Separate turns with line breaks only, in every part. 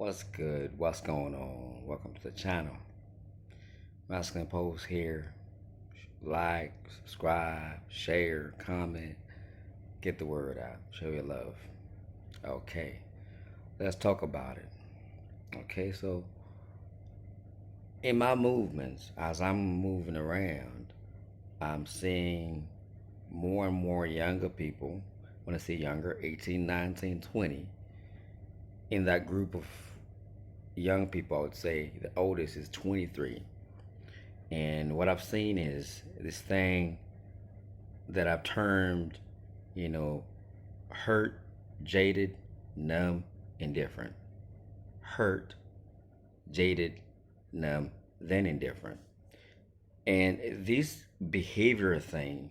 What's good? What's going on? Welcome to the channel. Masculine Post here. Like, subscribe, share, comment, get the word out. Show your love. Okay, let's talk about it. Okay, so in my movements, as I'm moving around, I'm seeing more and more younger people. When I say younger, 18, 19, 20. In that group of young people, I would say the oldest is 23. And what I've seen is this thing that I've termed, you know, hurt, jaded, numb, indifferent. Hurt, jaded, numb, then indifferent. And this behavior thing,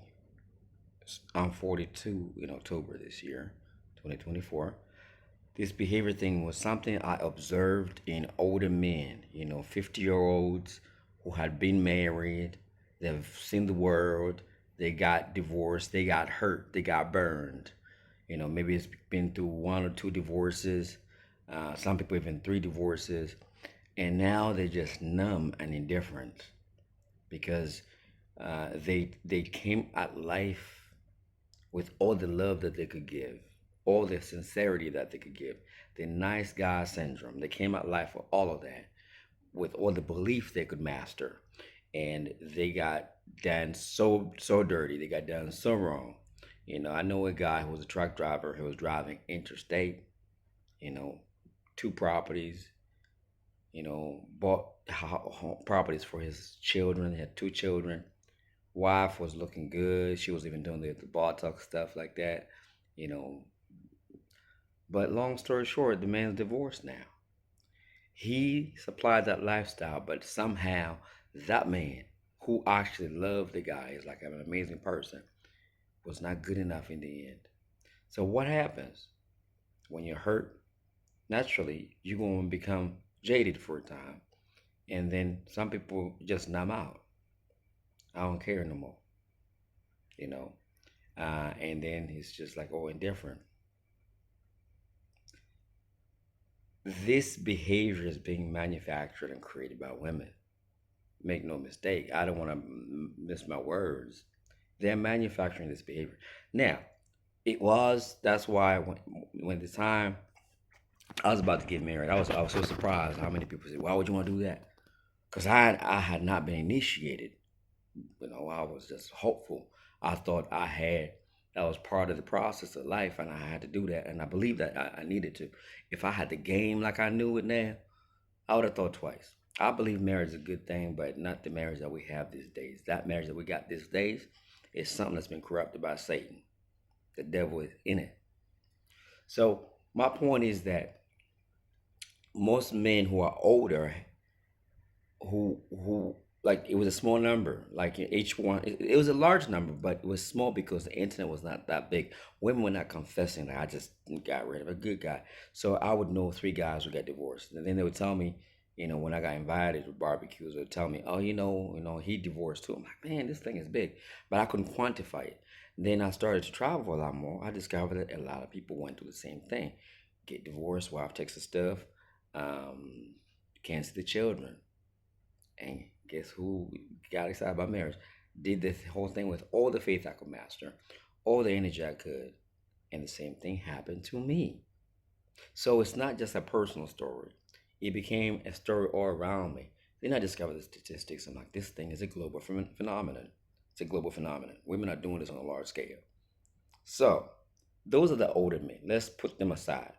I'm 42 in October this year, 2024. This behavior thing was something I observed in older men, 50-year-olds who had been married, they've seen the world, they got divorced, they got hurt, they got burned. Maybe it's been through one or two divorces, some people even three divorces, and now they're just numb and indifferent because they came at life with all the love that they could give, all the sincerity that they could give, the nice guy syndrome. They came at life with all of that, with all the belief they could master, and they got done so dirty. They got done so wrong. I know a guy who was a truck driver who was driving interstate. You know, two properties. Bought properties for his children. He had two children. Wife was looking good. She was even doing the ball talk stuff like that. You know, but long story short, the man's divorced now. He supplied that lifestyle, but somehow that man who actually loved the guy is like an amazing person was not good enough in the end. So what happens when you're hurt? Naturally, you're going to become jaded for a time, and then some people just numb out. I don't care no more, you know. And then it's just like, oh, indifferent. This behavior is being manufactured and created by women. Make no mistake, I don't want to miss my words. They're manufacturing this behavior. Now, that's why when the time I was about to get married, I was so surprised how many people said, why would you want to do that? Because I had not been initiated. I was just hopeful. I thought that was part of the process of life, and I had to do that, and I believe that I needed to. If I had the game like I knew it now, I would have thought twice. I believe marriage is a good thing, but not the marriage that we have these days. That marriage that we got these days is something that's been corrupted by Satan. The devil is in it. So my point is that most men who are older, who like, it was a small number, like in each one, it was a large number, but it was small because the internet was not that big. Women were not confessing that I just got rid of a good guy. So I would know three guys who got divorced, and then they would tell me, when I got invited to barbecues, they would tell me, oh, he divorced too. I'm like, man, this thing is big, but I couldn't quantify it. Then I started to travel a lot more. I discovered that a lot of people went through the same thing: get divorced, wife takes the stuff, can't see the children. And guess who got excited about marriage? Did this whole thing with all the faith I could master, all the energy I could. And the same thing happened to me. So it's not just a personal story. It became a story all around me. Then I discovered the statistics. I'm like, this thing is a global phenomenon. It's a global phenomenon. Women are doing this on a large scale. So those are the older men. Let's put them aside.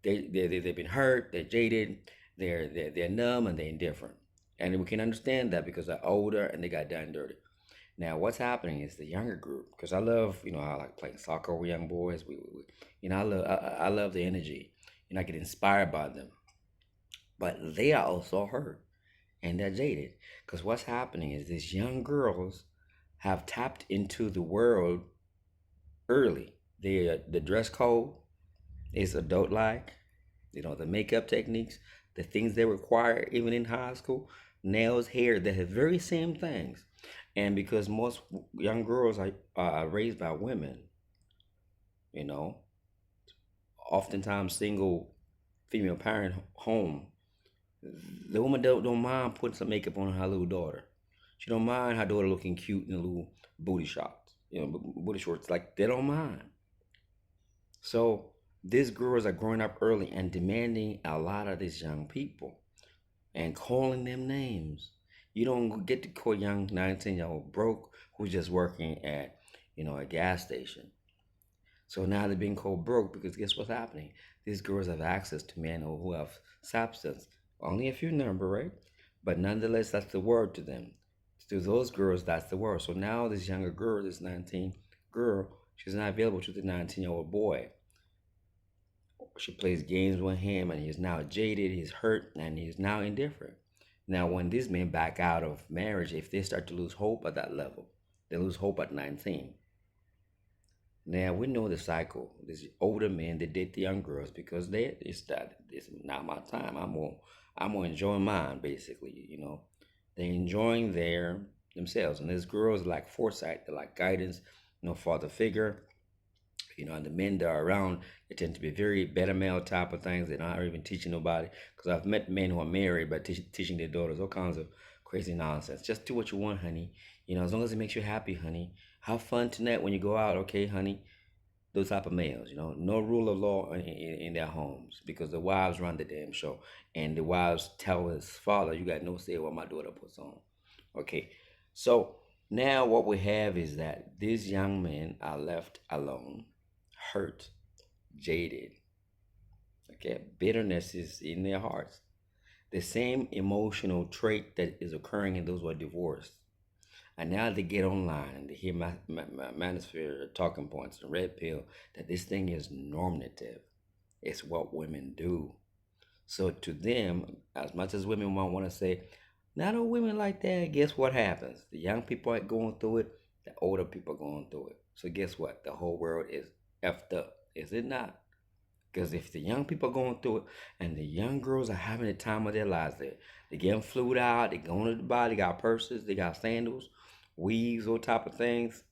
They've been hurt, they're jaded, they're numb, and they're indifferent. And we can understand that because they're older and they got done dirty. Now, what's happening is the younger group, because I like playing soccer with young boys. I love the energy, and I get inspired by them. But they are also hurt and they're jaded, because what's happening is these young girls have tapped into the world early. The dress code is adult like, the makeup techniques, the things they require even in high school, nails, hair, the very same things. And because most young girls are raised by women, you know, oftentimes single female parent home, the woman don't mind putting some makeup on her little daughter. She don't mind her daughter looking cute in a little booty shots, booty shorts. Like they don't mind. So these girls are growing up early and demanding a lot of these young people and calling them names. You don't get to call young 19-year-old broke who's just working at, a gas station. So now they're being called broke because guess what's happening? These girls have access to men who have substance. Only a few number, right? But nonetheless, that's the word to them. To those girls, that's the word. So now this younger girl, this 19 girl, she's not available to the 19-year-old boy. She plays games with him and he's now jaded, he's hurt, and he's now indifferent. Now, when these men back out of marriage, if they start to lose hope at that level, they lose hope at 19. Now we know the cycle. These older men they date the young girls because they started. It's not my time. I'm gonna enjoy mine basically. They're enjoying themselves, and these girls like foresight. They like guidance. Father figure. And the men that are around, they tend to be very better male type of things. They're not even teaching nobody. Because I've met men who are married but teaching their daughters all kinds of crazy nonsense. Just do what you want, honey. As long as it makes you happy, honey. Have fun tonight when you go out, okay, honey. Those type of males, no rule of law in their homes because the wives run the damn show, and the wives tell his father, "You got no say what my daughter puts on." Okay, so now what we have is that these young men are left alone, hurt, jaded. Okay, bitterness is in their hearts. The same emotional trait that is occurring in those who are divorced. And now they get online and they hear my manosphere talking points and red pill that this thing is normative. It's what women do. So to them, as much as women might want to say, not all women like that, guess what happens? The young people are going through it, the older people are going through it. So guess what? The whole world is effed up. Is it not? Because if the young people are going through it and the young girls are having the time of their lives, they're getting flued out, they're going to the bar, they got purses, they got sandals, weaves, all type of things,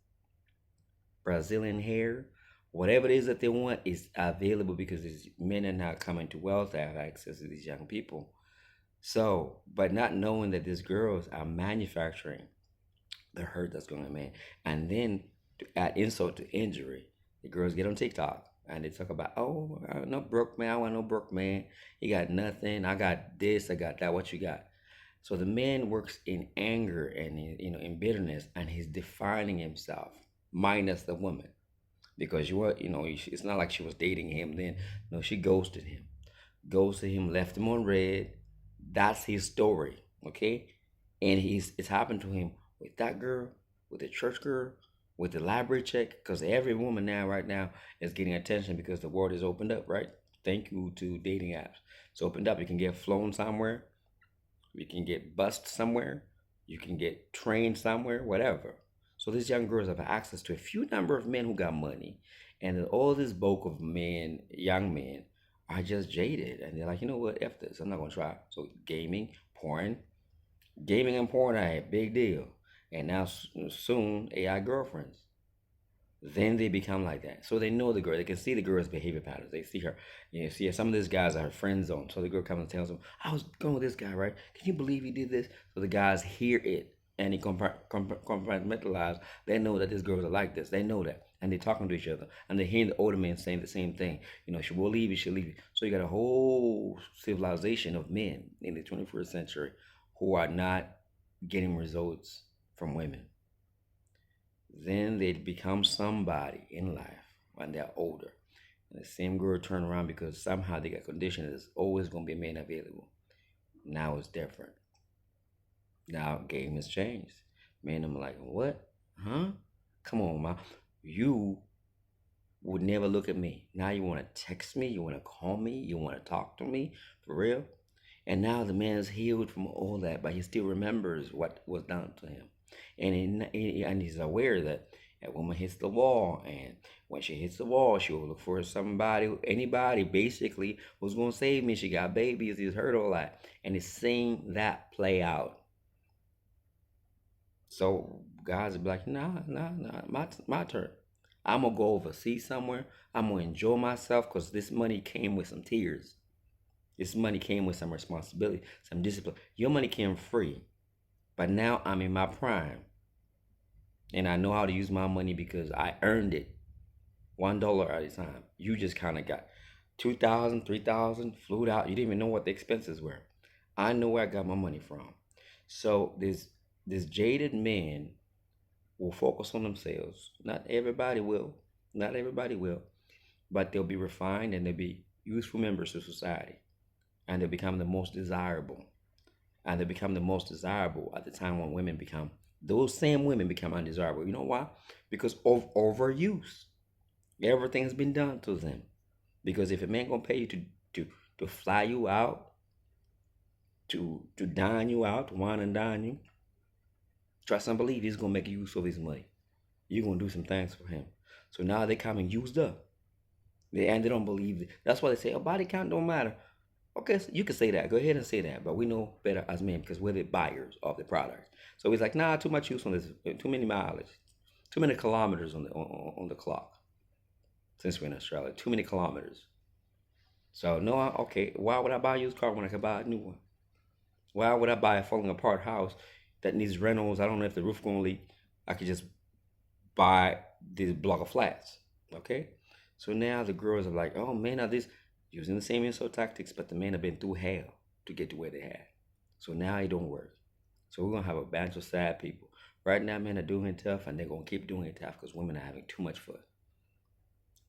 Brazilian hair, whatever it is that they want is available because these men are now coming to wealth, they have access to these young people. So, but not knowing that these girls are manufacturing the hurt that's going to man. And then to add insult to injury, the girls get on TikTok and they talk about, oh, no broke man, I want no broke man. He got nothing. I got this, I got that. What you got? So the man works in anger and in bitterness, and he's defining himself, minus the woman, because it's not like she was dating him then. No, she ghosted him, left him on red. That's his story, okay? And it's happened to him with that girl, with the church girl, with the library check, because every woman now, right now, is getting attention because the world is opened up, right? Thank you to dating apps. It's opened up. You can get flown somewhere. You can get bussed somewhere. You can get trained somewhere, whatever. So these young girls have access to a few number of men who got money. And then all this bulk of men, young men, are just jaded. And they're like, you know what, F this. I'm not going to try. So porn, gaming and porn are a big deal. And now soon, AI girlfriends. Then they become like that. So they know the girl. They can see the girl's behavior patterns. They see her. See some of these guys are her friend zone. So the girl comes and tells them, I was going with this guy, right? Can you believe he did this? So the guys hear it and they compartmentalize. They know that these girls are like this. They know that. And they're talking to each other. And they're hearing the older men saying the same thing. She will leave you, she'll leave you. So you got a whole civilization of men in the 21st century who are not getting results from women. Then they become somebody in life when they're older. And the same girl turn around because somehow they got conditioned there's always going to be a man available. Now it's different. Now game has changed. Man, I'm like, what? Huh? Come on, ma. You would never look at me. Now you want to text me? You want to call me? You want to talk to me? For real? And now the man's healed from all that, but he still remembers what was done to him. And he's aware that a woman hits the wall, and when she hits the wall, she will look for somebody, anybody, basically, who's going to save me. She got babies, he's heard all that, and he's seeing that play out. So guys be like, nah, my turn. I'm going to go overseas somewhere. I'm going to enjoy myself because this money came with some tears. This money came with some responsibility, some discipline. Your money came free, but now I'm in my prime, and I know how to use my money because I earned it $1 at a time. You just kind of got 2,000, 3,000, flew out. You didn't even know what the expenses were. I know where I got my money from. So this jaded men will focus on themselves. Not everybody will. Not everybody will. But they'll be refined and they'll be useful members of society. And they'll become the most desirable. And they become the most desirable at the time when women become, those same women become undesirable. You know why? Because of overuse. Everything has been done to them. Because if a man gonna pay you to to fly you out, to dine you out, to wine and dine you, trust and believe he's gonna make use of his money. You're gonna do some things for him. So now they coming used up. And they don't believe it. That's why they say, oh, body count don't matter. Okay, so you can say that. Go ahead and say that. But we know better as men because we're the buyers of the products. So he's like, nah, too much use on this, too many mileage, too many kilometers on the clock. Since we're in Australia, too many kilometers. So no, okay, why would I buy a used car when I could buy a new one? Why would I buy a falling apart house that needs rentals? I don't know if the roof gonna leak. I could just buy this block of flats. Okay, so now the girls are like, oh man, now this using the same insult tactics, but the men have been through hell to get to where they had. So now it don't work. So we're gonna have a bunch of sad people. Right now, men are doing it tough, and they're gonna keep doing it tough because women are having too much fun.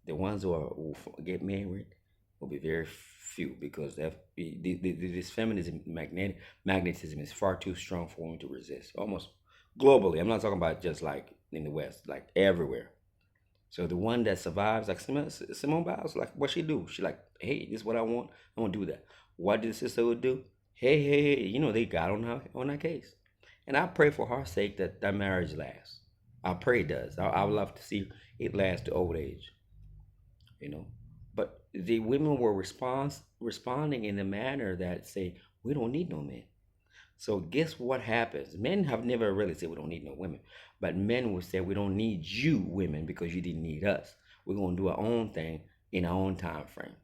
The ones who get married will be very few because this feminism magnetism is far too strong for women to resist. Almost globally, I'm not talking about just like in the West, like everywhere. So the one that survives, like Simone Biles, like what she do? She like, hey, this is what I want. I want to do that. What did the sister would do? Hey, hey, hey, you know they got on her case, and I pray for her sake that that marriage lasts. I pray it does. I would love to see it last to old age, you know. But the women were responding in a manner that say, we don't need no men. So guess what happens? Men have never really said we don't need no women, but men will say we don't need you women because you didn't need us. We're gonna do our own thing in our own time frame.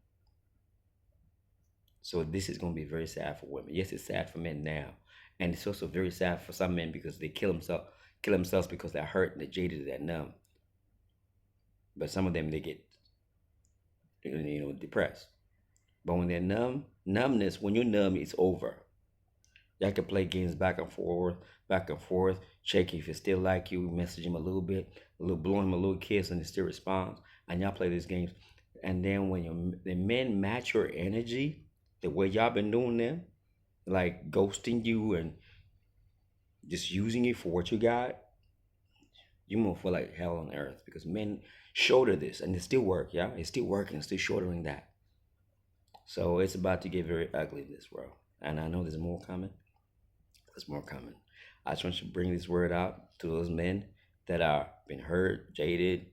So this is gonna be very sad for women. Yes, it's sad for men now, and it's also very sad for some men because they kill themselves because they're hurt, they're jaded, they're numb. But some of them they get depressed. But when they're numbness, when you're numb, it's over. Y'all can play games back and forth. Check if he still like you, message him a little bit, blow him a little kiss, and he still responds. And y'all play these games. And then when the men match your energy, the way y'all been doing them, like ghosting you and just using you for what you got, you gonna feel like hell on earth because men shoulder this and it still work, yeah? It's still working, it's still shouldering that. So it's about to get very ugly in this world. And I know there's more coming. There's more coming. I just want to bring this word out to those men that are been hurt, jaded,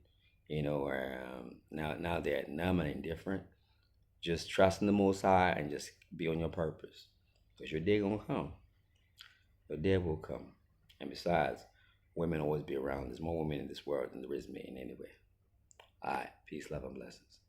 now they're numb and indifferent. Just trust in the Most High and just be on your purpose, because your day gonna come. Your day will come. And besides, women always be around. There's more women in this world than there is men anyway. All right, peace, love, and blessings.